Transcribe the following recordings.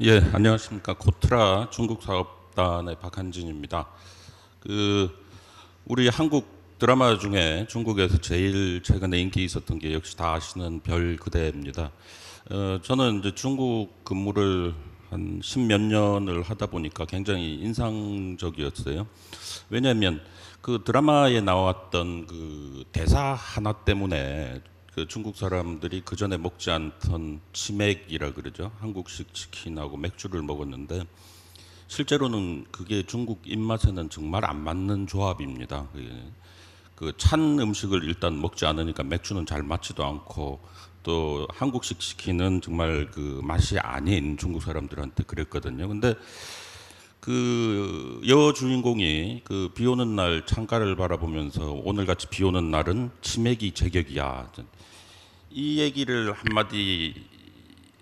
예, 안녕하십니까. 코트라 중국 사업단의 박한진입니다. 그 우리 한국 드라마 중에 중국에서 제일 최근에 인기 있었던 게 역시 다 아시는 별 그대입니다. 저는 이제 중국 근무를 한 십몇 년을 하다 보니까 굉장히 인상적이었어요. 왜냐하면 그 드라마에 나왔던 그 대사 하나 때문에 그 중국 사람들이 그 전에 먹지 않던 치맥이라 그러죠. 한국식 치킨하고 맥주를 먹었는데 실제로는 그게 중국 입맛에는 정말 안 맞는 조합입니다. 그 찬 음식을 일단 먹지 않으니까 맥주는 잘 맞지도 않고 또 한국식 치킨은 정말 그 맛이 아닌 중국 사람들한테 그랬거든요. 근데 그 여주인공이 그 비 오는 날 창가를 바라보면서 오늘같이 비 오는 날은 치맥이 제격이야. 이 얘기를 한마디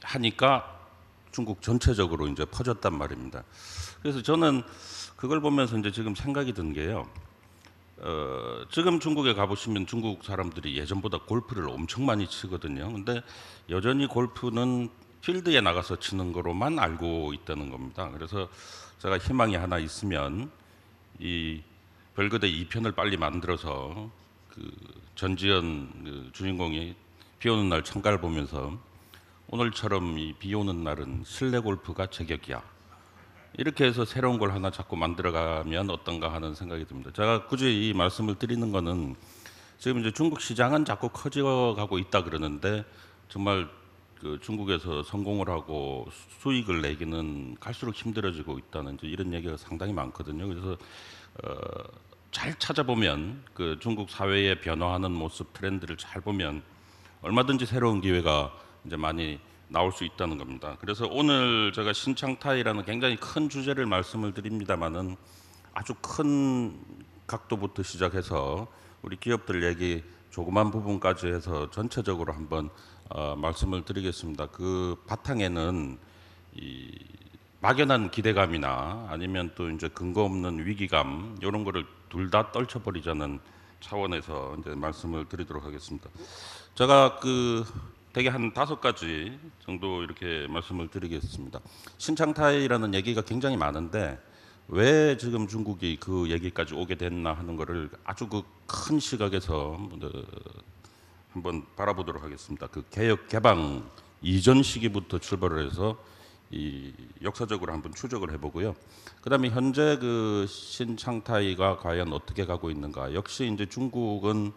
하니까 중국 전체적으로 이제 퍼졌단 말입니다. 그래서 저는 그걸 보면서 이제 지금 생각이 든 게요. 지금 중국에 가보시면 중국 사람들이 예전보다 골프를 엄청 많이 치거든요. 근데 여전히 골프는 필드에 나가서 치는 거로만 알고 있다는 겁니다. 그래서 제가 희망이 하나 있으면 이 별그대 2편을 빨리 만들어서 그 전지현 그 주인공이 비 오는 날 창가를 보면서 오늘처럼 이 비 오는 날은 실내 골프가 제격이야. 이렇게 해서 새로운 걸 하나 자꾸 만들어가면 어떤가 하는 생각이 듭니다. 제가 굳이 이 말씀을 드리는 거는 지금 이제 중국 시장은 자꾸 커져가고 있다 그러는데 정말 그 중국에서 성공을 하고 수익을 내기는 갈수록 힘들어지고 있다는 이제 이런 얘기가 상당히 많거든요. 그래서 잘 찾아보면 그 중국 사회의 변화하는 모습 트렌드를 잘 보면 얼마든지 새로운 기회가 이제 많이 나올 수 있다는 겁니다. 그래서 오늘 제가 신창타이라는 굉장히 큰 주제를 말씀을 드립니다만은 아주 큰 각도부터 시작해서 우리 기업들 얘기 조그만 부분까지 해서 전체적으로 한번 말씀을 드리겠습니다. 그 바탕에는 이 막연한 기대감이나 아니면 또 이제 근거 없는 위기감 이런 거를 둘 다 떨쳐버리자는 차원에서 이제 말씀을 드리도록 하겠습니다. 제가 그 대개 한 5가지 정도 이렇게 말씀을 드리겠습니다. 신창타이라는 얘기가 굉장히 많은데 왜 지금 중국이 그 얘기까지 오게 됐나 하는 거를 아주 그 큰 시각에서 한번 바라보도록 하겠습니다. 그 개혁 개방 이전 시기부터 출발을 해서 이 역사적으로 한번 추적을 해보고요. 그다음에 현재 그 신창타이가 과연 어떻게 가고 있는가. 역시 이제 중국은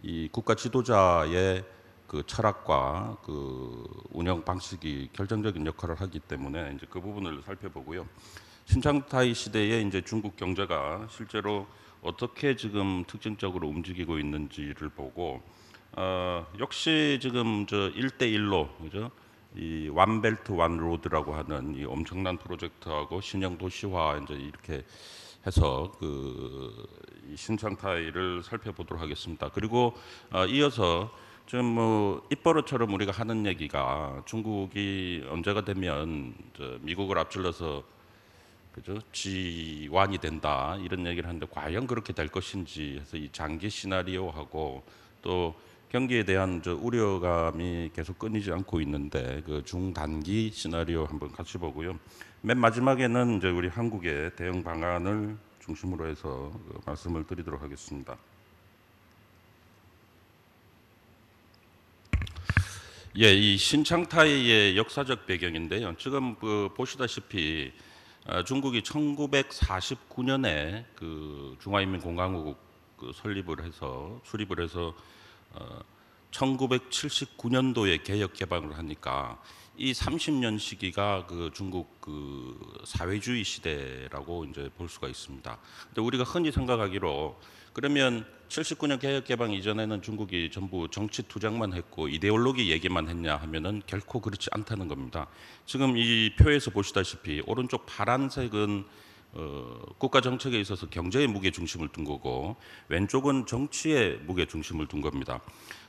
이 국가 지도자의 그 철학과 그 운영 방식이 결정적인 역할을 하기 때문에 이제 그 부분을 살펴보고요. 신창타이 시대에 이제 중국 경제가 실제로 어떻게 지금 특징적으로 움직이고 있는지를 보고 역시 지금 저 1대1로 그죠? 이 완벨트 완로드라고 하는 이 엄청난 프로젝트하고 신형 도시화 이제 이렇게 해서 그 신창타이를 살펴보도록 하겠습니다. 그리고 이어서 지금 뭐 입버릇처럼 우리가 하는 얘기가 중국이 언제가 되면 미국을 앞질러서 그죠? G1이 된다 이런 얘기를 하는데 과연 그렇게 될 것인지 해서 이 장기 시나리오하고 또 경기에 대한 우려감이 계속 끊이지 않고 있는데 그 중단기 시나리오 한번 같이 보고요. 맨 마지막에는 이제 우리 한국의 대응 방안을 중심으로 해서 말씀을 드리도록 하겠습니다. 예, 이 신창타이의 역사적 배경인데요. 지금 그 보시다시피 중국이 1949년에 그 중화인민공화국 그 설립을 해서 수립을 해서 1979년도에 개혁 개방을 하니까 이 30년 시기가 그 중국 그 사회주의 시대라고 이제 볼 수가 있습니다. 근데 우리가 흔히 생각하기로 그러면 79년 개혁 개방 이전에는 중국이 전부 정치 투쟁만 했고 이데올로기 얘기만 했냐 하면은 결코 그렇지 않다는 겁니다. 지금 이 표에서 보시다시피 오른쪽 파란색은 국가 정책에 있어서 경제의 무게 중심을 둔 거고 왼쪽은 정치의 무게 중심을 둔 겁니다.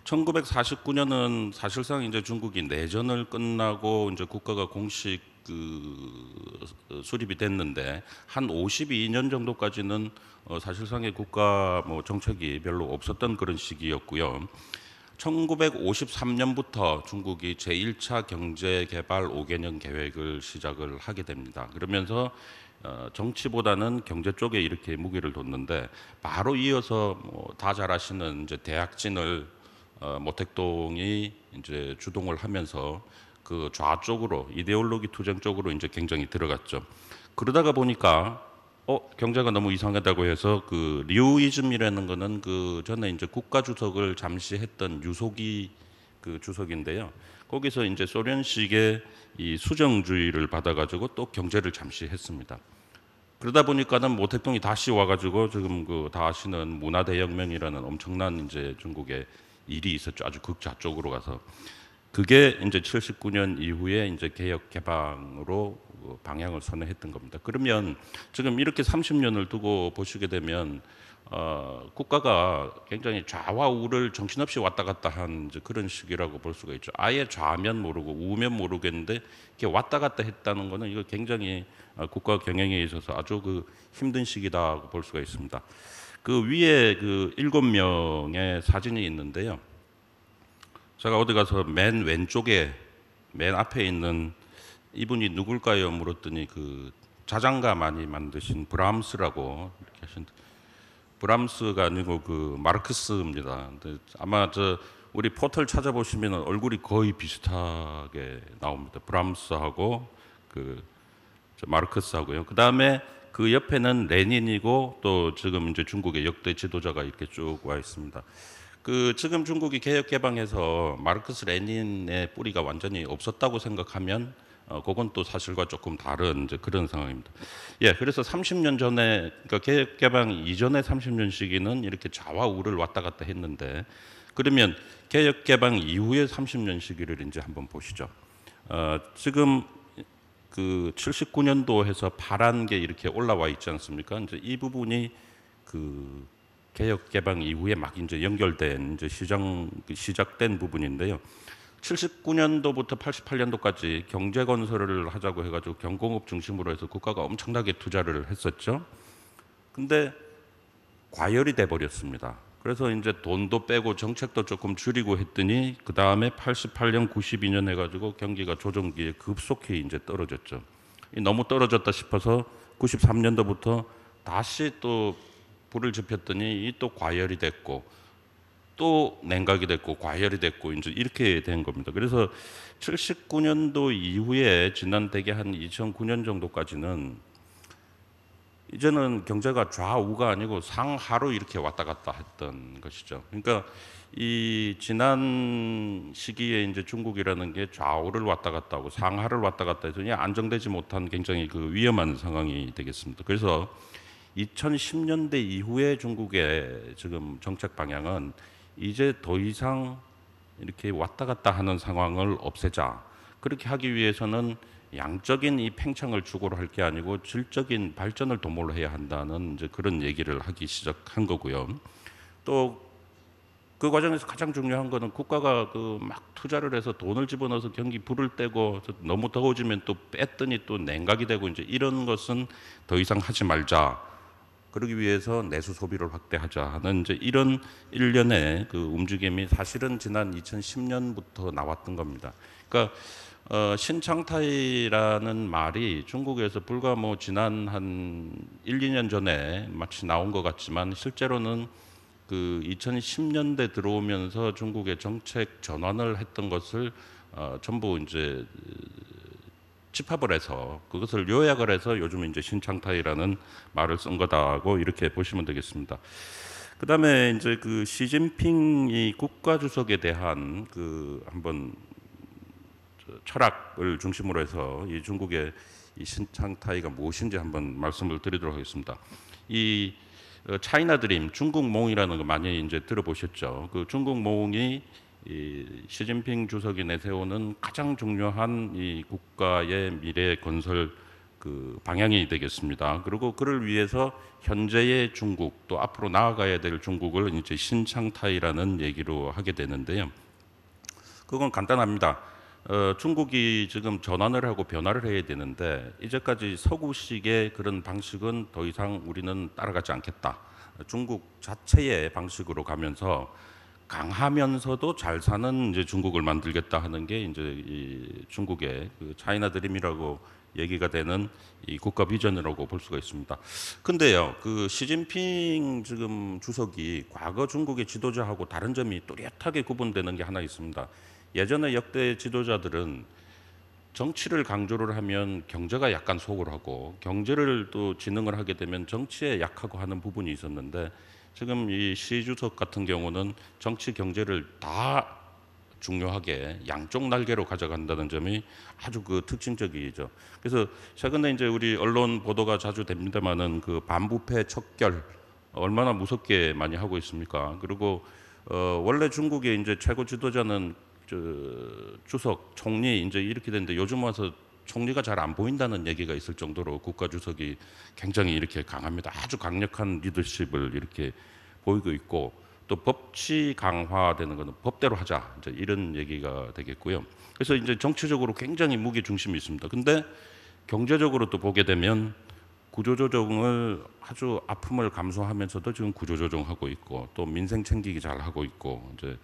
1949년은 사실상 이제 중국이 내전을 끝나고 이제 국가가 공식 그 수립이 됐는데 한 52년 정도까지는 사실상의 국가 뭐 정책이 별로 없었던 그런 시기였고요. 1953년부터 중국이 제1차 경제개발 5개년 계획을 시작을 하게 됩니다. 그러면서 정치보다는 경제 쪽에 이렇게 무게를 뒀는데, 바로 이어서 다 잘 아시는 이제 대약진을 모택동이 이제 주동을 하면서 그 좌쪽으로 이데올로기 투쟁 쪽으로 이제 굉장히 들어갔죠. 그러다가 보니까 경제가 너무 이상하다고 해서 그 리우이즘이라는 거는 그 전에 이제 국가 주석을 잠시 했던 유소기 그 주석인데요. 거기서 이제 소련식의 이 수정주의를 받아가지고 또 경제를 잠시 했습니다. 그러다 보니까는 모택동이 다시 와가지고 지금 그 다 아시는 문화대혁명이라는 엄청난 이제 중국의 일이 있었죠. 아주 극좌쪽으로 가서. 그게 이제 79년 이후에 이제 개혁 개방으로 방향을 선회했던 겁니다. 그러면 지금 이렇게 30년을 두고 보시게 되면 국가가 굉장히 좌와 우를 정신없이 왔다 갔다 한 이제 그런 시기라고 볼 수가 있죠. 아예 좌면 모르고 우면 모르겠는데 이렇게 왔다 갔다 했다는 거는 이거 굉장히 국가 경영에 있어서 아주 그 힘든 시기다고 볼 수가 있습니다. 그 위에 그 7명의 사진이 있는데요. 제가 어디 가서 맨 왼쪽에 맨 앞에 있는 이분이 누굴까요? 물었더니 그 자장가 많이 만드신 브람스라고 이렇게 하신, 브람스가 아니고 그 마르크스입니다. 근데 아마 저 우리 포털 찾아보시면 얼굴이 거의 비슷하게 나옵니다. 브람스하고 그 마르크스하고요. 그 다음에 그 옆에는 레닌이고 또 지금 이제 중국의 역대 지도자가 이렇게 쭉 와 있습니다. 그 지금 중국이 개혁 개방해서 마르크스 레닌의 뿌리가 완전히 없었다고 생각하면 그건 또 사실과 조금 다른 이제 그런 상황입니다. 예, 그래서 30년 전에, 그러니까 개혁 개방 이전의 30년 시기는 이렇게 좌와 우를 왔다 갔다 했는데, 그러면 개혁 개방 이후의 30년 시기를 이제 한번 보시죠. 지금 그 79년도 해서 파란 게 이렇게 올라와 있지 않습니까? 이제 이 부분이 그 개혁 개방 이후에 막 이제 연결된 이제 시작된 부분인데요. 79년도부터 88년도까지 경제 건설을 하자고 해가지고 경공업 중심으로 해서 국가가 엄청나게 투자를 했었죠. 근데 과열이 돼 버렸습니다. 그래서 이제 돈도 빼고 정책도 조금 줄이고 했더니 그 다음에 88년, 92년 해가지고 경기가 조정기에 급속히 이제 떨어졌죠. 너무 떨어졌다 싶어서 93년도부터 다시 또 불을 지폈더니 이 또 과열이 됐고 또 냉각이 됐고 과열이 됐고 이제 이렇게 된 겁니다. 그래서 79년도 이후에 지난 대개 한 2009년 정도까지는 이제는 경제가 좌우가 아니고 상하로 이렇게 왔다 갔다 했던 것이죠. 그러니까 이 지난 시기에 이제 중국이라는 게 좌우를 왔다 갔다 하고 상하를 왔다 갔다 해서 안정되지 못한 굉장히 그 위험한 상황이 되겠습니다. 그래서 2010년대 이후에 중국의 지금 정책 방향은 이제 더 이상 이렇게 왔다 갔다 하는 상황을 없애자. 그렇게 하기 위해서는 양적인 이 팽창을 추구로 할 게 아니고 질적인 발전을 도모를 해야 한다는 이제 그런 얘기를 하기 시작한 거고요. 또 그 과정에서 가장 중요한 거는 국가가 그 막 투자를 해서 돈을 집어넣어서 경기 불을 떼고 너무 더워지면 또 뺐더니 또 냉각이 되고 이제 이런 것은 더 이상 하지 말자. 그러기 위해서 내수 소비를 확대하자 하는 이제 이런 일련의 그 움직임이 사실은 지난 2010년부터 나왔던 겁니다. 그러니까 신창타이라는 말이 중국에서 불과 뭐 지난 한 1, 2년 전에 마치 나온 것 같지만 실제로는 그 2010년대 들어오면서 중국의 정책 전환을 했던 것을 전부 이제 집합을 해서 그것을 요약을 해서 요즘 이제 신창타이라는 말을 쓴 거다고 이렇게 보시면 되겠습니다. 그다음에 이제 그 시진핑이 국가 주석에 대한 그 한번 철학을 중심으로 해서 이 중국의 이 신창타이가 무엇인지 한번 말씀을 드리도록 하겠습니다. 이 차이나 드림, 중국몽이라는 거 많이 이제 들어보셨죠. 그 중국몽이 이 시진핑 주석이 내세우는 가장 중요한 이 국가의 미래 건설 그 방향이 되겠습니다. 그리고 그를 위해서 현재의 중국 또 앞으로 나아가야 될 중국을 이제 신창타이라는 얘기로 하게 되는데요. 그건 간단합니다. 중국이 지금 전환을 하고 변화를 해야 되는데 이제까지 서구식의 그런 방식은 더 이상 우리는 따라가지 않겠다. 중국 자체의 방식으로 가면서 강하면서도 잘 사는 이제 중국을 만들겠다 하는 게 이제 이 중국의 그 차이나 드림이라고 얘기가 되는 이 국가 비전이라고 볼 수가 있습니다. 근데요, 그 시진핑 지금 주석이 과거 중국의 지도자하고 다른 점이 뚜렷하게 구분되는 게 하나 있습니다. 예전에 역대 지도자들은 정치를 강조를 하면 경제가 약간 소홀 하고 경제를 또 진흥을 하게 되면 정치에 약하고 하는 부분이 있었는데 지금 이 시 주석 같은 경우는 정치 경제를 다 중요하게 양쪽 날개로 가져간다는 점이 아주 그 특징적이죠. 그래서 최근에 이제 우리 언론 보도가 자주 됩니다만은 그 반부패 척결 얼마나 무섭게 많이 하고 있습니까? 그리고 원래 중국의 이제 최고 지도자는 저 주석 총리 이제 이렇게 되는데 요즘 와서 총리가 잘 안 보인다는 얘기가 있을 정도로 국가 주석이 굉장히 이렇게 강합니다. 아주 강력한 리더십을 이렇게 보이고 있고 또 법치 강화되는 것은 법대로 하자 이제 이런 얘기가 되겠고요. 그래서 이제 정치적으로 굉장히 무게 중심이 있습니다. 근데 경제적으로 또 보게 되면 구조조정을 아주 아픔을 감수하면서도 지금 구조조정하고 있고 또 민생 챙기기 잘 하고 있고 이제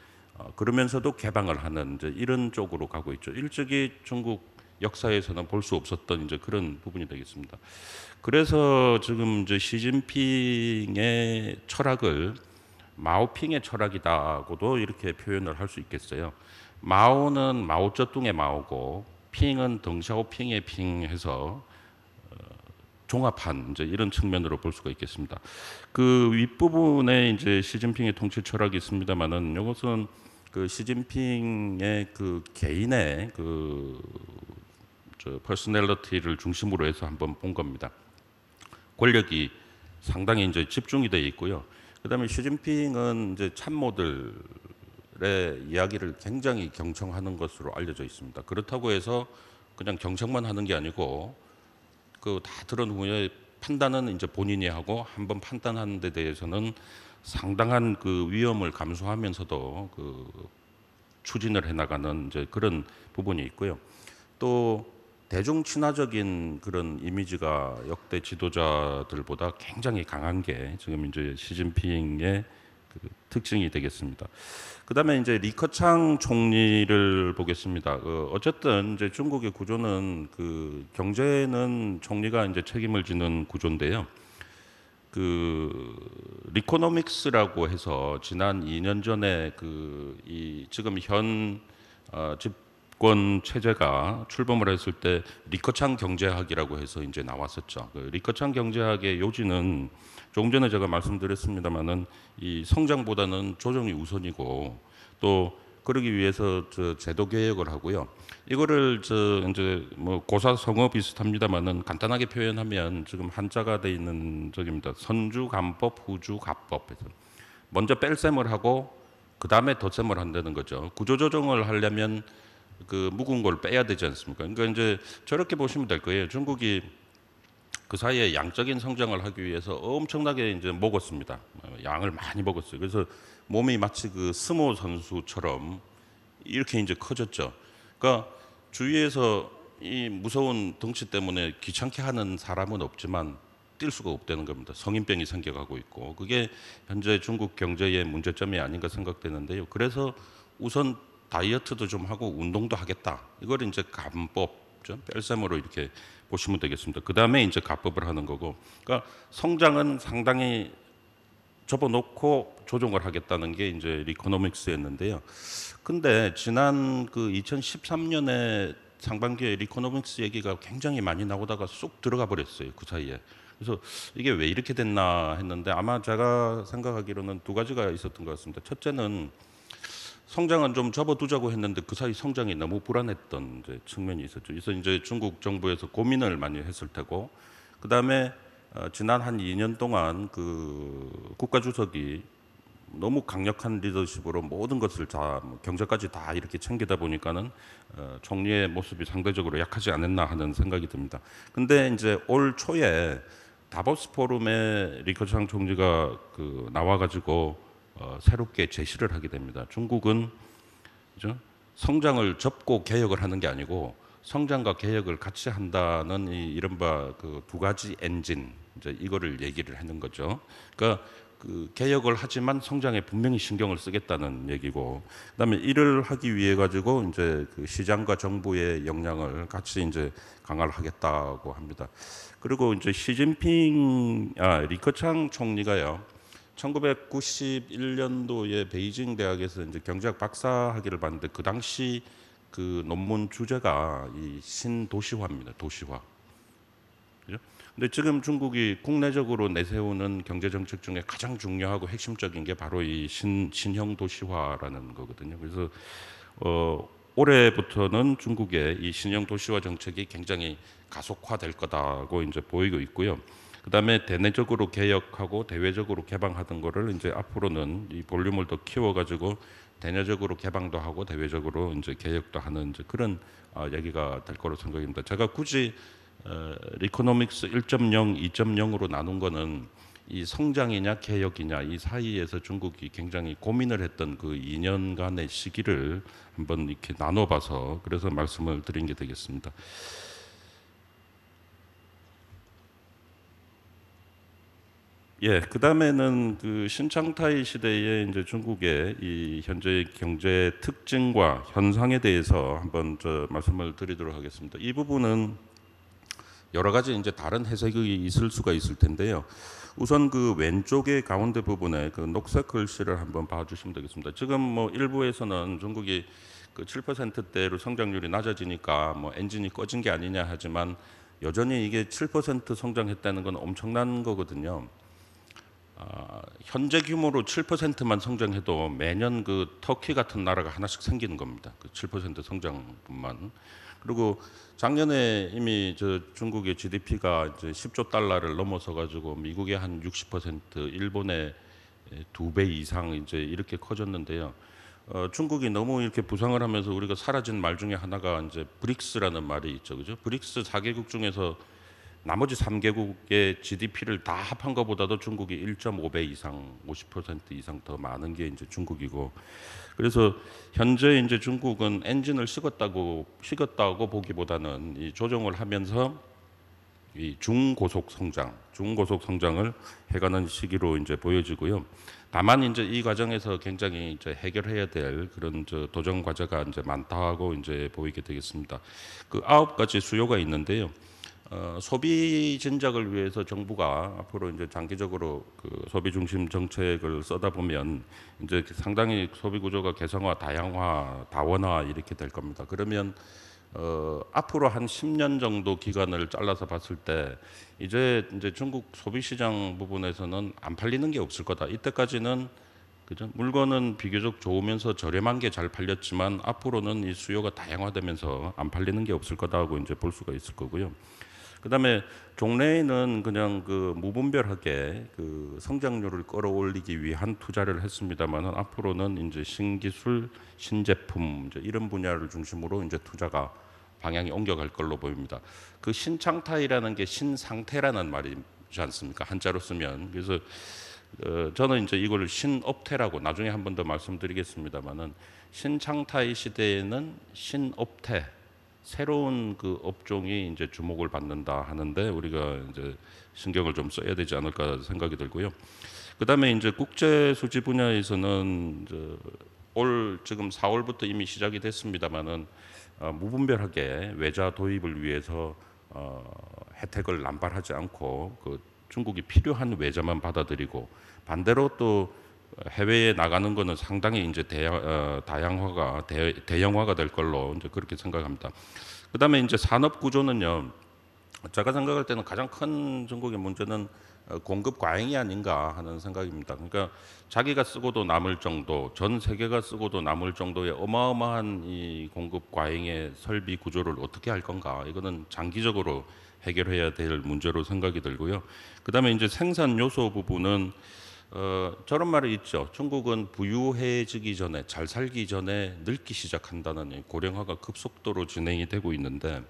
그러면서도 개방을 하는 이제 이런 쪽으로 가고 있죠. 일찍이 중국 역사에서는 볼 수 없었던 이제 그런 부분이 되겠습니다. 그래서 지금 이제 시진핑의 철학을 마오핑의 철학이다고도 이렇게 표현을 할 수 있겠어요. 마오는 마오쩌둥의 마오고 핑은 덩샤오핑의 핑해서 종합한 이제 이런 측면으로 볼 수가 있겠습니다. 그 윗부분에 이제 시진핑의 통치 철학이 있습니다만은 이것은 그 시진핑의 그 개인의 그 퍼스널리티를 중심으로 해서 한번 본 겁니다. 권력이 상당히 이제 집중이 되어 있고요. 그다음에 시진핑은 이제 참모들의 이야기를 굉장히 경청하는 것으로 알려져 있습니다. 그렇다고 해서 그냥 경청만 하는 게 아니고 그 다 들은 후에 판단은 이제 본인이 하고 한번 판단하는 데 대해서는 상당한 그 위험을 감수하면서도 그 추진을 해나가는 이제 그런 부분이 있고요. 또 대중 친화적인 그런 이미지가 역대 지도자들보다 굉장히 강한 게 지금 이제 시진핑의 그 특징이 되겠습니다. 그다음에 이제 리커창 총리를 보겠습니다. 어쨌든 이제 중국의 구조는 그 경제는 총리가 이제 책임을 지는 구조인데요. 그 리코노믹스라고 해서 지난 2년 전에 그 이 지금 현 집권 체제가 출범을 했을 때 리커창 경제학이라고 해서 이제 나왔었죠. 그 리커창 경제학의 요지는 조금 전에 제가 말씀드렸습니다만은 이 성장보다는 조정이 우선이고 또 그러기 위해서 저 제도 개혁을 하고요. 이거를 저 이제 뭐 고사성어 비슷합니다만은 간단하게 표현하면 지금 한자가 돼 있는 적입니다. 선주감법, 후주갑법에서 먼저 뺄셈을 하고 그 다음에 덧셈을 한다는 거죠. 구조조정을 하려면 그 묵은 걸 빼야 되지 않습니까? 그러니까 이제 저렇게 보시면 될 거예요. 중국이 그 사이에 양적인 성장을 하기 위해서 엄청나게 이제 먹었습니다. 양을 많이 먹었어요. 그래서 몸이 마치 그 스모 선수처럼 이렇게 이제 커졌죠. 그러니까 주위에서 이 무서운 덩치 때문에 귀찮게 하는 사람은 없지만 뛸 수가 없다는 겁니다. 성인병이 생겨가고 있고 그게 현재 중국 경제의 문제점이 아닌가 생각되는데요. 그래서 우선 다이어트도 좀 하고 운동도 하겠다. 이걸 이제 감법, 뺄셈으로 이렇게 보시면 되겠습니다. 그 다음에 이제 가법을 하는 거고, 그러니까 성장은 상당히 접어놓고 조정을 하겠다는 게 이제 리코노믹스였는데요. 근데 지난 그 2013년에 상반기에 리코노믹스 얘기가 굉장히 많이 나오다가 쑥 들어가 버렸어요. 그 사이에. 그래서 이게 왜 이렇게 됐나 했는데 아마 제가 생각하기로는 두 가지가 있었던 것 같습니다. 첫째는 성장은 좀 접어두자고 했는데 그 사이 성장이 너무 불안했던 이제 측면이 있었죠. 그래서 이제 중국 정부에서 고민을 많이 했을 테고, 그 다음에 지난 한 2년 동안 그 국가 주석이 너무 강력한 리더십으로 모든 것을 다 경제까지 다 이렇게 챙기다 보니까는 총리의 모습이 상대적으로 약하지 않았나 하는 생각이 듭니다. 근데 이제 올 초에 다보스 포럼에 리커창 총리가 그 나와가지고 새롭게 제시를 하게 됩니다. 중국은 그죠? 성장을 접고 개혁을 하는 게 아니고 성장과 개혁을 같이 한다는 이 이른바 그 두 가지 엔진 이제 이거를 얘기를 하는 거죠. 그러니까 그 개혁을 하지만 성장에 분명히 신경을 쓰겠다는 얘기고, 그다음에 이를 하기 위해 가지고 이제 그 시장과 정부의 역량을 같이 이제 강화를 하겠다고 합니다. 그리고 이제 리커창 총리가요, 1991년도에 베이징 대학에서 이제 경제학 박사학위를 받는데 그 당시 그 논문 주제가 이 신도시화입니다. 도시화. 그죠? 근데 지금 중국이 국내적으로 내세우는 경제 정책 중에 가장 중요하고 핵심적인 게 바로 이 신형 도시화라는 거거든요. 그래서 올해부터는 중국의 이 신형 도시화 정책이 굉장히 가속화될 거다고 이제 보이고 있고요. 그다음에 대내적으로 개혁하고 대외적으로 개방하던 거를 이제 앞으로는 이 볼륨을 더 키워가지고 대내적으로 개방도 하고 대외적으로 이제 개혁도 하는 이제 그런 얘기가 될 거로 생각입니다. 제가 굳이 리코노믹스 1.0, 2.0으로 나눈 거는 이 성장이냐 개혁이냐 이 사이에서 중국이 굉장히 고민을 했던 그 2년간의 시기를 한번 이렇게 나눠봐서 그래서 말씀을 드린 게 되겠습니다. 예, 그 다음에는 그 신장타이 시대의 이제 중국의 이 현재 경제 특징과 현상에 대해서 한번 말씀을 드리도록 하겠습니다. 이 부분은 여러 가지 이제 다른 해석이 있을 수가 있을 텐데요. 우선 그 왼쪽의 가운데 부분에 그 녹색 글씨를 한번 봐주시면 되겠습니다. 지금 뭐 일부에서는 중국이 그 7%대로 성장률이 낮아지니까 뭐 엔진이 꺼진 게 아니냐 하지만 여전히 이게 7% 성장했다는 건 엄청난 거거든요. 현재 규모로 7%만 성장해도 매년 그 터키 같은 나라가 하나씩 생기는 겁니다. 그 7% 성장분만. 그리고 작년에 이미 중국의 GDP가 이제 10조 달러를 넘어서 가지고 미국의 한 60%, 일본의 2배 이상 이제 이렇게 커졌는데요. 중국이 너무 이렇게 부상을 하면서 우리가 사라진 말 중에 하나가 이제 브릭스라는 말이 있죠, 그죠? 브릭스 4개국 중에서 나머지 3개국의 GDP를 다 합한 것보다도 중국이 1.5배 이상, 50% 이상 더 많은 게 이제 중국이고, 그래서 현재 이제 중국은 엔진을 식었다고 보기보다는 이 조정을 하면서 이 중고속 성장을 해가는 시기로 이제 보여지고요. 다만 이제 이 과정에서 굉장히 이제 해결해야 될 그런 도전 과제가 이제 많다고 이제 보이게 되겠습니다. 그 9가지 수요가 있는데요. 소비 진작을 위해서 정부가 앞으로 이제 장기적으로 그 소비 중심 정책을 써다 보면 이제 상당히 소비 구조가 개성화, 다양화, 다원화 이렇게 될 겁니다. 그러면 앞으로 한 10년 정도 기간을 잘라서 봤을 때 이제 중국 소비 시장 부분에서는 안 팔리는 게 없을 거다. 이때까지는 그죠? 물건은 비교적 좋으면서 저렴한 게 잘 팔렸지만 앞으로는 이 수요가 다양화되면서 안 팔리는 게 없을 거다고 이제 볼 수가 있을 거고요. 그다음에 종래에는 그냥 그 무분별하게 그 성장률을 끌어올리기 위한 투자를 했습니다만 앞으로는 이제 신기술, 신제품 이제 이런 분야를 중심으로 이제 투자가 방향이 옮겨갈 걸로 보입니다. 그 신창타이라는 게 신상태라는 말이지 않습니까? 한자로 쓰면. 그래서 저는 이제 이걸 신업태라고 나중에 한 번 더 말씀드리겠습니다만은 신창타이 시대에는 신업태 새로운 그 업종이 이제 주목을 받는다 하는데 우리가 이제 신경을 좀 써야 되지 않을까 생각이 들고요. 그다음에 이제 국제 수지 분야에서는 올 지금 4월부터 이미 시작이 됐습니다만은 무분별하게 외자 도입을 위해서 혜택을 남발하지 않고 그 중국이 필요한 외자만 받아들이고 반대로 또 해외에 나가는 거는 상당히 이제 대형화가 될 걸로 이제 그렇게 생각합니다. 그다음에 이제 산업 구조는요. 제가 생각할 때는 가장 큰 중국의 문제는 공급 과잉이 아닌가 하는 생각입니다. 그러니까 자기가 쓰고도 남을 정도, 전 세계가 쓰고도 남을 정도의 어마어마한 이 공급 과잉의 설비 구조를 어떻게 할 건가? 이거는 장기적으로 해결해야 될 문제로 생각이 들고요. 그다음에 이제 생산 요소 부분은 저런 말이 있죠. 중국은 부유해지기 전에, 잘 살기 전에 늙기 시작한다는 고령화가 급속도로 진행이 되고 있는데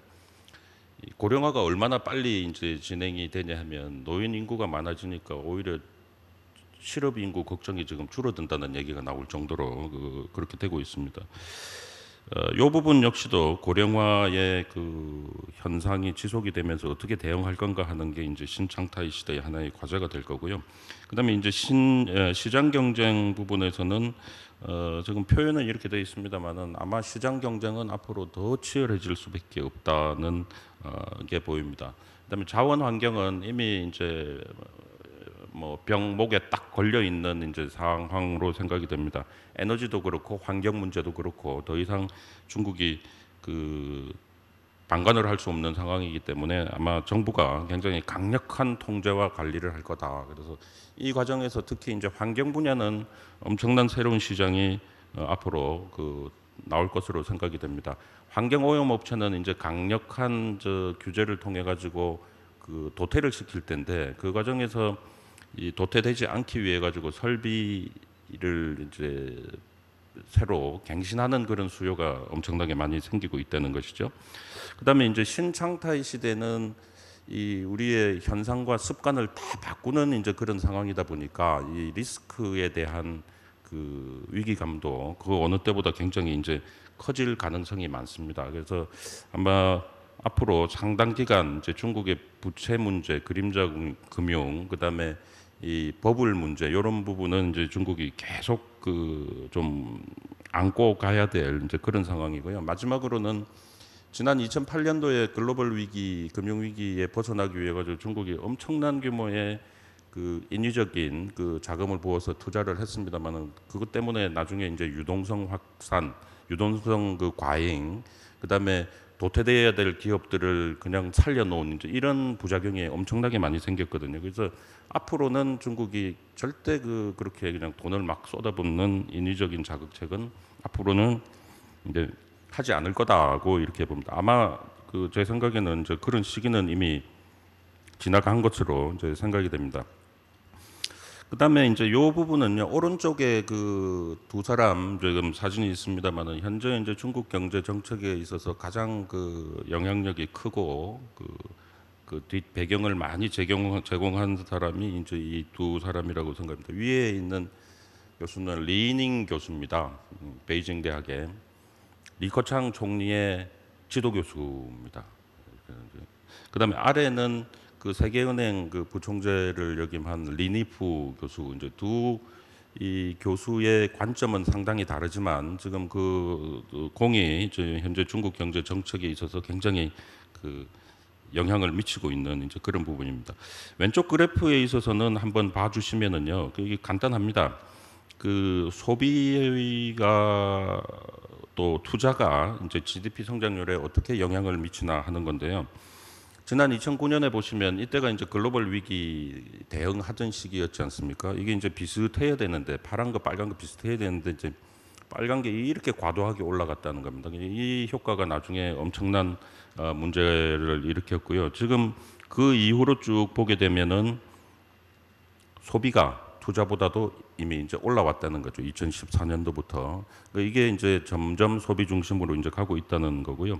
고령화가 얼마나 빨리 이제 진행이 되냐 하면 노인 인구가 많아지니까 오히려 실업 인구 걱정이 지금 줄어든다는 얘기가 나올 정도로 그렇게 되고 있습니다. 이 부분 역시도 고령화의 그 현상이 지속이 되면서 어떻게 대응할 건가 하는 게 이제 신창타의 시대의 하나의 과제가 될 거고요. 그다음에 이제 시장 경쟁 부분에서는 지금 표현은 이렇게 되어 있습니다만은 아마 시장 경쟁은 앞으로 더 치열해질 수밖에 없다는 게 보입니다. 그다음에 자원 환경은 이미 이제 뭐 병목에 딱 걸려 있는 이제 상황으로 생각이 됩니다. 에너지도 그렇고 환경 문제도 그렇고 더 이상 중국이 그 방관을 할 수 없는 상황이기 때문에 아마 정부가 굉장히 강력한 통제와 관리를 할 거다. 그래서 이 과정에서 특히 이제 환경 분야는 엄청난 새로운 시장이 앞으로 그 나올 것으로 생각이 됩니다. 환경 오염 업체는 이제 강력한 규제를 통해 가지고 그 도태를 시킬 텐데 그 과정에서 이 도태되지 않기 위해 가지고 설비를 이제 새로 갱신하는 그런 수요가 엄청나게 많이 생기고 있다는 것이죠. 그다음에 이제 신창타의 시대는 이 우리의 현상과 습관을 다 바꾸는 이제 그런 상황이다 보니까 이 리스크에 대한 그 위기감도 그 어느 때보다 굉장히 이제 커질 가능성이 많습니다. 그래서 아마 앞으로 상당 기간 이제 중국의 부채 문제, 그림자 금융, 그다음에 이 버블 문제 이런 부분은 이제 중국이 계속 그 좀 안고 가야 될 이제 그런 상황이고요. 마지막으로는 지난 2008년도에 글로벌 위기, 금융 위기에 벗어나기 위해 가지고 중국이 엄청난 규모의 그 인위적인 그 자금을 부어서 투자를 했습니다만은 그것 때문에 나중에 이제 유동성 확산, 유동성 그 과잉, 그다음에 도태돼야 될 기업들을 그냥 살려놓은 이제 이런 부작용이 엄청나게 많이 생겼거든요. 그래서 앞으로는 중국이 절대 그렇게 그냥 돈을 막 쏟아붓는 인위적인 자극책은 앞으로는 이제 하지 않을 거다고 이렇게 봅니다. 아마 그 제 생각에는 이제 그런 시기는 이미 지나간 것으로 이제 생각이 됩니다. 그다음에 이제 요 부분은요 오른쪽에 그 두 사람 지금 사진이 있습니다만은 현재 이제 중국 경제 정책에 있어서 가장 그 영향력이 크고 그 뒷 배경을 많이 제공한 사람이 이제 이 두 사람이라고 생각합니다. 위에 있는 교수는 리닝 교수입니다. 베이징 대학의 리커창 총리의 지도 교수입니다. 그다음에 아래는 그 세계은행 그 부총재를 역임한 리니프 교수 이제 두 이 교수의 관점은 상당히 다르지만 지금 그 공이 이제 현재 중국 경제 정책에 있어서 굉장히 그 영향을 미치고 있는 이제 그런 부분입니다. 왼쪽 그래프에 있어서는 한번 봐주시면은요, 이게 간단합니다. 그 소비가 또 투자가 이제 GDP 성장률에 어떻게 영향을 미치나 하는 건데요. 지난 2009년에 보시면 이때가 이제 글로벌 위기 대응하던 시기였지 않습니까? 이게 이제 비슷해야 되는데 파란 거 빨간 거 비슷해야 되는데 이제 빨간 게 이렇게 과도하게 올라갔다는 겁니다. 이 효과가 나중에 엄청난 문제를 일으켰고요. 지금 그 이후로 쭉 보게 되면은 소비가 투자보다도 이미 이제 올라왔다는 거죠. 2014년도부터 이게 이제 점점 소비 중심으로 이제 가고 있다는 거고요.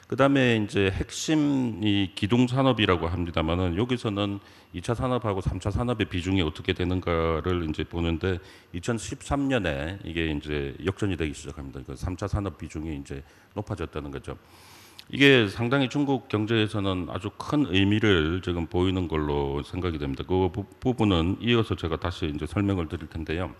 그다음에 이제 핵심 이 기둥 산업이라고 합니다만은 여기서는 2차 산업하고 3차 산업의 비중이 어떻게 되는가를 이제 보는데 2013년에 이게 이제 역전이 되기 시작합니다. 그 3차 산업 비중이 이제 높아졌다는 거죠. 이게 상당히 중국 경제에서는 아주 큰 의미를 지금 보이는 걸로 생각이 됩니다. 그 부분은 이어서 제가 다시 이제 설명을 드릴 텐데요.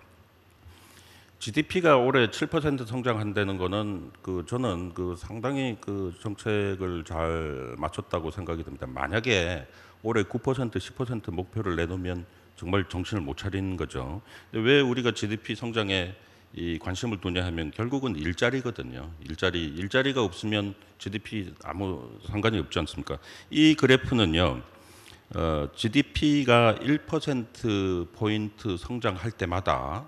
GDP가 올해 7% 성장한다는 거는 그 저는 그 상당히 그 정책을 잘 맞췄다고 생각이 듭니다. 만약에 올해 9% 10% 목표를 내놓으면 정말 정신을 못 차리는 거죠. 왜 우리가 GDP 성장에 이 관심을 두냐 하면 결국은 일자리거든요. 일자리가 없으면 GDP 아무 상관이 없지 않습니까? 이 그래프는요. GDP가 1% 포인트 성장할 때마다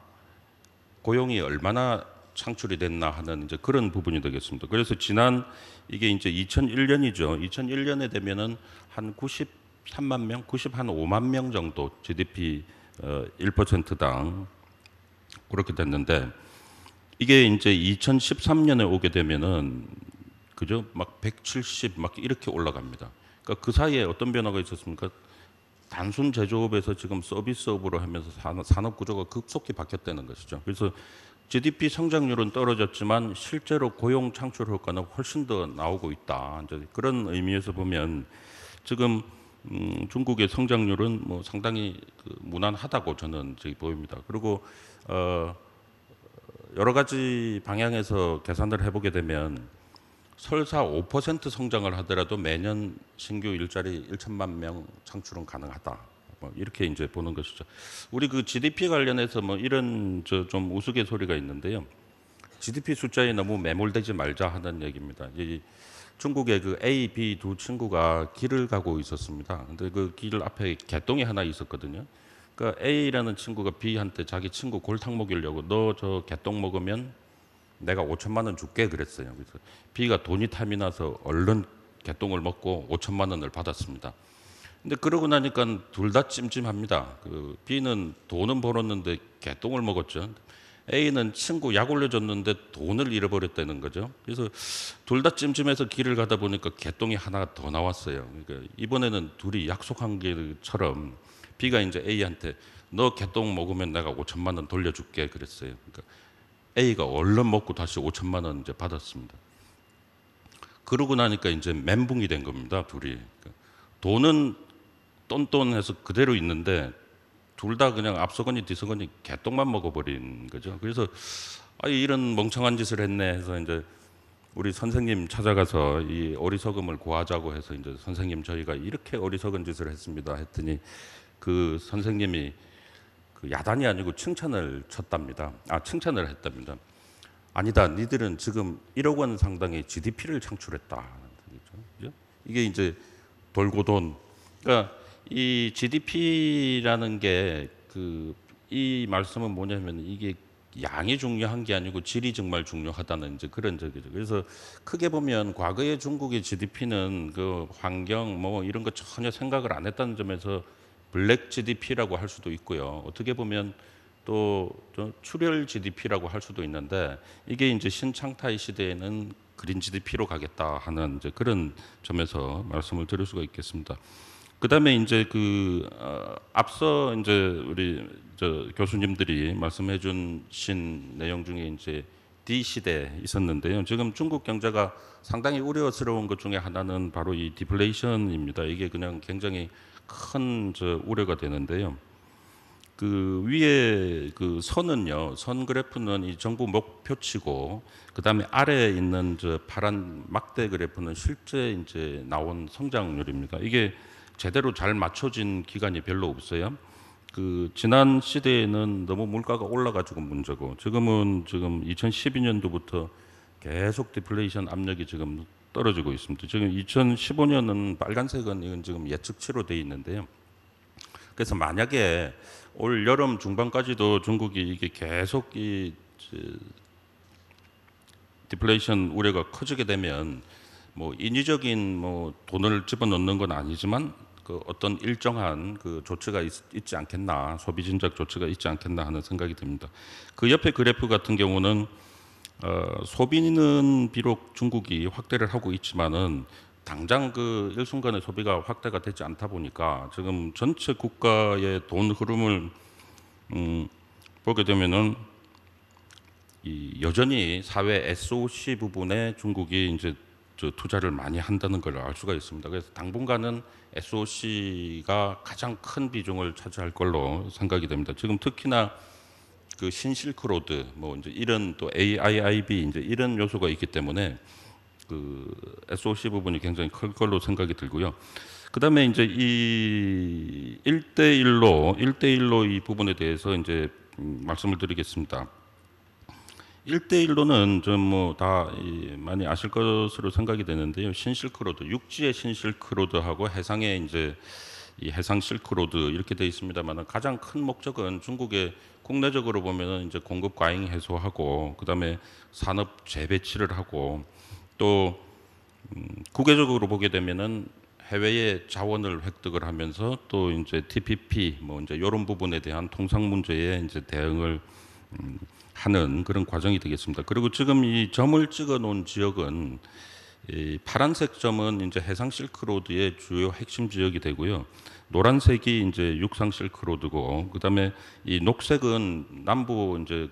고용이 얼마나 창출이 됐나 하는 이제 그런 부분이 되겠습니다. 그래서 지난 이게 이제 2001년이죠. 2001년에 되면은 한 93만 명, 95만 명 정도 GDP 1%당 그렇게 됐는데 이게 이제 2013년에 오게 되면은 그죠? 막 170 막 이렇게 올라갑니다. 그러니까 그 사이에 어떤 변화가 있었습니까? 단순 제조업에서 지금 서비스업으로 하면서 산업 구조가 급속히 바뀌었다는 것이죠. 그래서 GDP 성장률은 떨어졌지만 실제로 고용 창출 효과는 훨씬 더 나오고 있다. 이제 그런 의미에서 보면 지금 중국의 성장률은 뭐 상당히 무난하다고 저는 저기 보입니다. 그리고 여러 가지 방향에서 계산을 해보게 되면 설사 5% 성장을 하더라도 매년 신규 일자리 1천만 명 창출은 가능하다. 뭐 이렇게 이제 보는 것이죠. 우리 그 GDP 관련해서 뭐 이런 좀 우스갯소리가 있는데요. GDP 숫자에 너무 매몰되지 말자 하는 얘기입니다. 이 중국의 그 A, B 두 친구가 길을 가고 있었습니다. 근데 그 길 앞에 개똥이 하나 있었거든요. 그러니까 A라는 친구가 B한테 자기 친구 골탕 먹이려고 너 저 개똥 먹으면 내가 5천만 원 줄게 그랬어요. 그래서 B가 돈이 탐이 나서 얼른 개똥을 먹고 5천만 원을 받았습니다. 근데 그러고 나니까 둘 다 찜찜합니다. 그 B는 돈은 벌었는데 개똥을 먹었죠. A는 친구 약 올려줬는데 돈을 잃어버렸다는 거죠. 그래서 둘 다 찜찜해서 길을 가다 보니까 개똥이 하나 더 나왔어요. 그러니까 이번에는 둘이 약속한 것처럼 B가 이제 A한테 너 개똥 먹으면 내가 5천만 원 돌려줄게 그랬어요. 그러니까 A가 얼른 먹고 다시 5천만 원 이제 받았습니다. 그러고 나니까 이제 멘붕이 된 겁니다, 둘이. 그러니까 돈은 똔똔해서 그대로 있는데 둘 다 그냥 앞서거니 뒤서거니 개똥만 먹어버린 거죠. 그래서 이런 멍청한 짓을 했네 해서 이제 우리 선생님 찾아가서 이 어리석음을 고하자고 해서 이제 선생님 저희가 이렇게 어리석은 짓을 했습니다 했더니 그 선생님이 그 야단이 아니고 칭찬을 쳤답니다. 칭찬을 했답니다. 아니다, 니들은 지금 1억 원 상당의 GDP를 창출했다. 그죠? 이게 이제 돌고 돈. 그러니까 이 GDP라는 게 이 말씀은 뭐냐면 이게 양이 중요한 게 아니고 질이 정말 중요하다는 이제 그런 적이죠. 그래서 크게 보면 과거의 중국의 GDP는 그 환경 뭐 이런 거 전혀 생각을 안 했다는 점에서 블랙 GDP라고 할 수도 있고요. 어떻게 보면 또 출혈 GDP라고 할 수도 있는데 이게 이제 신창타이 시대에는 그린 GDP로 가겠다 하는 이제 그런 점에서 말씀을 드릴 수가 있겠습니다. 그다음에 이제 앞서 이제 우리 교수님들이 말씀해 주신 내용 중에 이제 D 시대 있었는데요. 지금 중국 경제가 상당히 우려스러운 것 중에 하나는 바로 이 디플레이션입니다. 이게 그냥 굉장히 큰 우려가 되는데요. 그 위에 그 선은요, 선 그래프는 이 정부 목표치고, 그 다음에 아래에 있는 파란 막대 그래프는 실제 이제 나온 성장률입니다. 이게 제대로 잘 맞춰진 기간이 별로 없어요. 그 지난 시대에는 너무 물가가 올라가지고 문제고, 지금 2012년도부터 계속 디플레이션 압력이 지금 떨어지고 있습니다. 지금 2015년은 빨간색은 이건 지금 예측치로 돼 있는데요. 그래서 만약에 올 여름 중반까지도 중국이 이게 계속 이 디플레이션 우려가 커지게 되면 뭐 인위적인 뭐 돈을 집어넣는 건 아니지만 그 어떤 일정한 그 조치가 있지 않겠나, 소비 진작 조치가 있지 않겠나 하는 생각이 듭니다. 그 옆에 그래프 같은 경우는 소비는 비록 중국이 확대를 하고 있지만은 당장 그 일순간에 소비가 확대가 되지 않다 보니까 지금 전체 국가의 돈 흐름을 보게 되면은 여전히 사회 SOC 부분에 중국이 이제 투자를 많이 한다는 걸 알 수가 있습니다. 그래서 당분간은 SOC가 가장 큰 비중을 차지할 걸로 생각이 됩니다. 지금 특히나 그 신실크로드 뭐 이제 이런 또 AIIB 이제 이런 요소가 있기 때문에 그 SOC 부분이 굉장히 클 걸로 생각이 들고요. 그다음에 이제 이 1대1로 이 부분에 대해서 이제 말씀을 드리겠습니다. 1대1로는 좀 뭐 다 많이 아실 것으로 생각이 되는데요. 신실크로드, 육지의 신실크로드하고 해상의 이제 이 해상 실크로드 이렇게 되어 있습니다만 가장 큰 목적은 중국의 국내적으로 보면은 이제 공급 과잉 해소하고 그다음에 산업 재배치를 하고 또 국외적으로 보게 되면은 해외의 자원을 획득을 하면서 또 이제 TPP 뭐 이제 이런 부분에 대한 통상 문제에 이제 대응을 하는 그런 과정이 되겠습니다. 그리고 지금 이 점을 찍어 놓은 지역은 이 파란색 점은 이제 해상 실크로드의 주요 핵심 지역이 되고요. 노란색이 이제 육상 실크로드고 그다음에 이 녹색은 남부 이제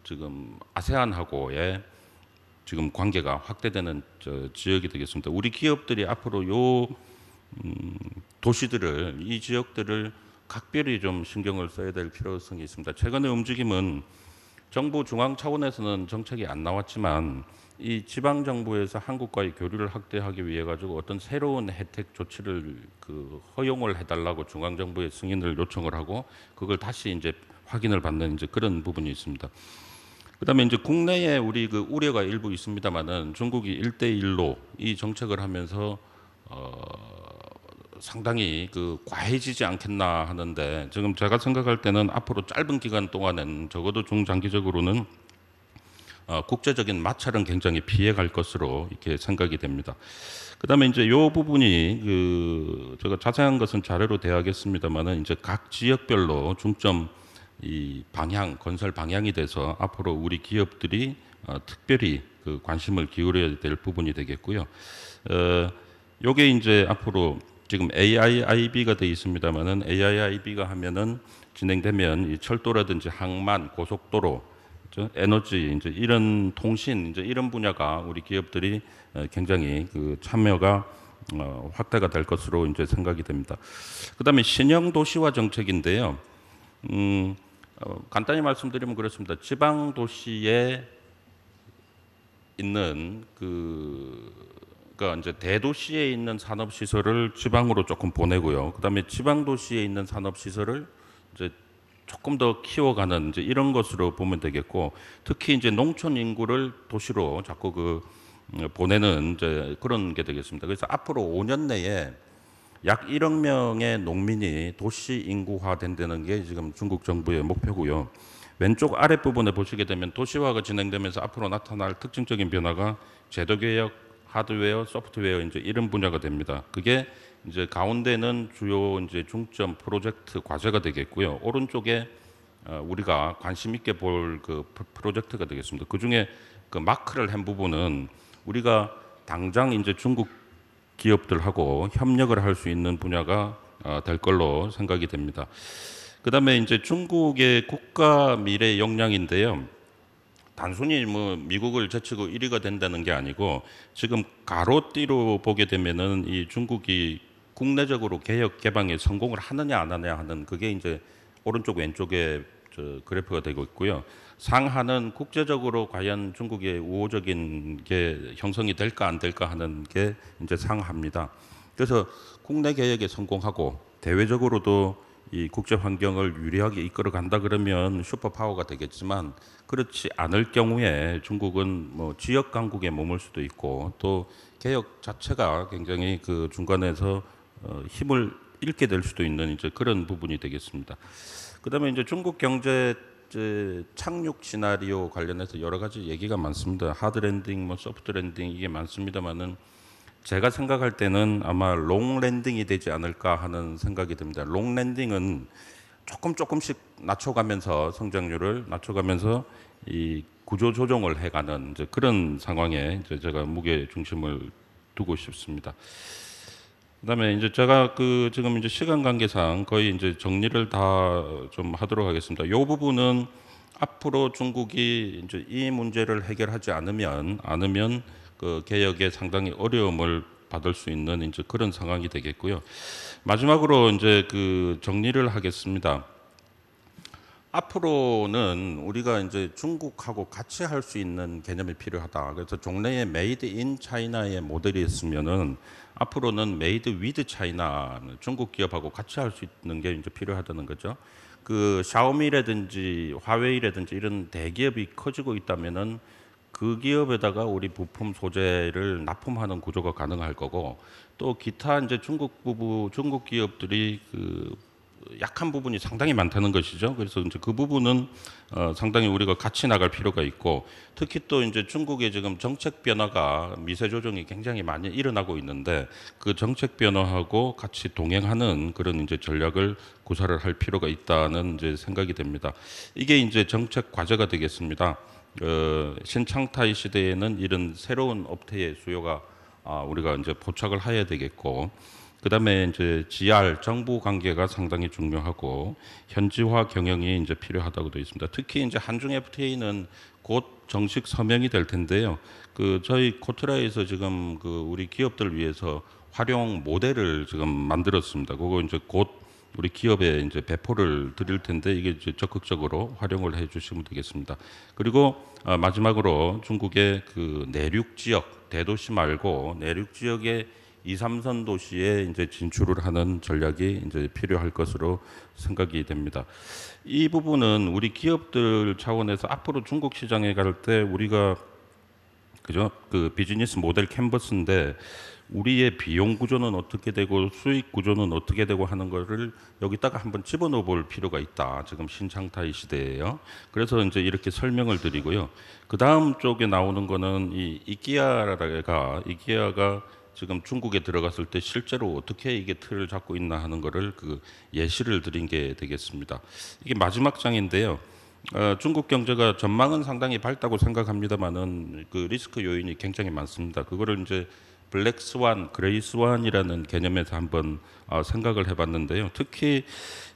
지금 아세안하고의 지금 관계가 확대되는 지역이 되겠습니다. 우리 기업들이 앞으로 도시들을 이 지역들을 각별히 좀 신경을 써야 될 필요성이 있습니다. 최근의 움직임은 정부 중앙 차원에서는 정책이 안 나왔지만 이 지방 정부에서 한국과의 교류를 확대하기 위해 가지고 어떤 새로운 혜택 조치를 허용을 해달라고 중앙 정부의 승인을 요청을 하고 그걸 다시 이제 확인을 받는 이제 그런 부분이 있습니다. 그다음에 이제 국내에 우리 우려가 일부 있습니다만은 중국이 1대1로 이 정책을 하면서 상당히 과해지지 않겠나 하는데 지금 제가 생각할 때는 앞으로 짧은 기간 동안은 적어도 중장기적으로는 국제적인 마찰은 굉장히 피해갈 것으로 이렇게 생각이 됩니다. 그다음에 이제 이 부분이 제가 자세한 것은 자료로 대하겠습니다만은 이제 각 지역별로 중점 이 방향 건설 방향이 돼서 앞으로 우리 기업들이 특별히 관심을 기울여야 될 부분이 되겠고요. 요게 이제 앞으로 지금 AIIB가 되어 있습니다만은 AIIB가 하면은 진행되면 이 철도라든지 항만, 고속도로, 에너지 이제 이런 통신 이제 이런 분야가 우리 기업들이 굉장히 참여가 확대가 될 것으로 이제 생각이 됩니다. 그다음에 신형 도시화 정책인데요. 간단히 말씀드리면 그렇습니다. 지방 도시에 있는 그러니까 이제 대도시에 있는 산업 시설을 지방으로 조금 보내고요. 그다음에 지방 도시에 있는 산업 시설을 이제 조금 더 키워가는 이제 이런 것으로 보면 되겠고, 특히 이제 농촌 인구를 도시로 자꾸 보내는 이제 그런 게 되겠습니다. 그래서 앞으로 5년 내에 약 1억 명의 농민이 도시 인구화 된다는 게 지금 중국 정부의 목표고요. 왼쪽 아랫부분에 보시게 되면 도시화가 진행되면서 앞으로 나타날 특징적인 변화가 제도 개혁, 하드웨어, 소프트웨어 이제 이런 분야가 됩니다. 그게 이제 가운데는 주요 이제 중점 프로젝트 과제가 되겠고요. 오른쪽에 우리가 관심 있게 볼 프로젝트가 되겠습니다. 그 중에 마크를 한 부분은 우리가 당장 이제 중국 기업들하고 협력을 할 수 있는 분야가 될 걸로 생각이 됩니다. 그다음에 이제 중국의 국가 미래 역량인데요. 단순히 뭐 미국을 제치고 1위가 된다는 게 아니고 지금 가로띠로 보게 되면은 이 중국이 국내적으로 개혁 개방에 성공을 하느냐 안 하느냐 하는 그게 이제 오른쪽 왼쪽에 그래프가 되고 있고요. 상하는 국제적으로 과연 중국의 우호적인 게 형성이 될까 안 될까 하는 게 이제 상하입니다. 그래서 국내 개혁에 성공하고 대외적으로도 이 국제 환경을 유리하게 이끌어 간다 그러면 슈퍼파워가 되겠지만 그렇지 않을 경우에 중국은 뭐 지역 강국에 머물 수도 있고 또 개혁 자체가 굉장히 중간에서 힘을 잃게 될 수도 있는 이제 그런 부분이 되겠습니다. 그다음에 이제 중국 경제 착륙 시나리오 관련해서 여러 가지 얘기가 많습니다. 하드 랜딩, 뭐 소프트 랜딩 이게 많습니다만은 제가 생각할 때는 아마 롱 랜딩이 되지 않을까 하는 생각이 듭니다. 롱 랜딩은 조금씩 낮춰가면서 성장률을 낮춰가면서 이 구조 조정을 해가는 이제 그런 상황에 이제 제가 무게 중심을 두고 싶습니다. 그다음에 이제 제가 지금 이제 시간 관계상 거의 이제 정리를 다 좀 하도록 하겠습니다. 이 부분은 앞으로 중국이 이제 이 문제를 해결하지 않으면 개혁에 상당히 어려움을 받을 수 있는 이제 그런 상황이 되겠고요. 마지막으로 이제 정리를 하겠습니다. 앞으로는 우리가 이제 중국하고 같이 할 수 있는 개념이 필요하다. 그래서 종래에 메이드 인 차이나의 모델이 있으면은 앞으로는 메이드 위드 차이나 중국 기업하고 같이 할 수 있는 게 이제 필요하다는 거죠. 샤오미라든지 화웨이라든지 이런 대기업이 커지고 있다면은 그 기업에다가 우리 부품 소재를 납품하는 구조가 가능할 거고 또 기타 이제 중국 기업들이 약한 부분이 상당히 많다는 것이죠. 그래서 이제 그 부분은 상당히 우리가 같이 나갈 필요가 있고 특히 또 이제 중국의 지금 정책 변화가 미세 조정이 굉장히 많이 일어나고 있는데 그 정책 변화하고 같이 동행하는 그런 이제 전략을 구사를 할 필요가 있다는 이제 생각이 됩니다. 이게 이제 정책 과제가 되겠습니다. 신창타이 시대에는 이런 새로운 업태의 수요가 우리가 이제 포착을 해야 되겠고 그다음에 이제 GR 정부 관계가 상당히 중요하고 현지화 경영이 이제 필요하다고 되어 있습니다. 특히 이제 한중 FTA는 곧 정식 서명이 될 텐데요. 그 저희 코트라에서 지금 그 우리 기업들 위해서 활용 모델을 지금 만들었습니다. 그거 이제 곧 우리 기업에 이제 배포를 드릴 텐데 이게 이제 적극적으로 활용을 해 주시면 되겠습니다. 그리고 마지막으로 중국의 그 내륙 지역 대도시 말고 내륙 지역의 2, 3선 도시에 이제 진출을 하는 전략이 이제 필요할 것으로 생각이 됩니다. 이 부분은 우리 기업들 차원에서 앞으로 중국 시장에 갈 때 우리가 그죠? 그 비즈니스 모델 캔버스인데 우리의 비용 구조는 어떻게 되고 수익 구조는 어떻게 되고 하는 거를 여기다가 한번 집어넣어 볼 필요가 있다. 지금 신창타이 시대예요. 그래서 이제 이렇게 설명을 드리고요. 그 다음 쪽에 나오는 거는 이 이케아가 지금 중국에 들어갔을 때 실제로 어떻게 이게 틀을 잡고 있나 하는 거를 그 예시를 드린 게 되겠습니다. 이게 마지막 장인데요. 중국 경제가 전망은 상당히 밝다고 생각합니다만은 그 리스크 요인이 굉장히 많습니다. 그거를 이제 블랙 스완, 그레이 스완이라는 개념에서 한번 생각을 해봤는데요. 특히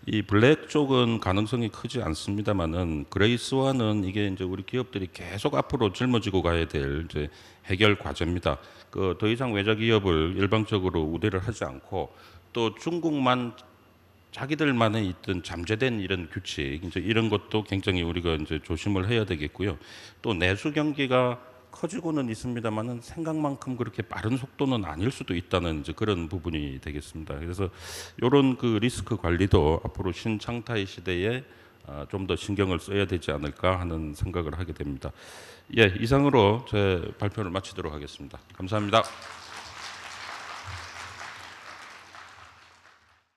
이 블랙 쪽은 가능성이 크지 않습니다만은 그레이 스완은 이게 이제 우리 기업들이 계속 앞으로 짊어지고 가야 될 이제 해결 과제입니다. 그 더 이상 외자 기업을 일방적으로 우대를 하지 않고 또 중국만 자기들만의 있던 잠재된 이런 규칙, 이제 이런 것도 굉장히 우리가 이제 조심을 해야 되겠고요. 또 내수 경기가 커지고는 있습니다만은 생각만큼 그렇게 빠른 속도는 아닐 수도 있다는 이제 그런 부분이 되겠습니다. 그래서 이런 그 리스크 관리도 앞으로 신창타이 시대에 좀 더 신경을 써야 되지 않을까 하는 생각을 하게 됩니다. 예, 이상으로 제 발표를 마치도록 하겠습니다. 감사합니다.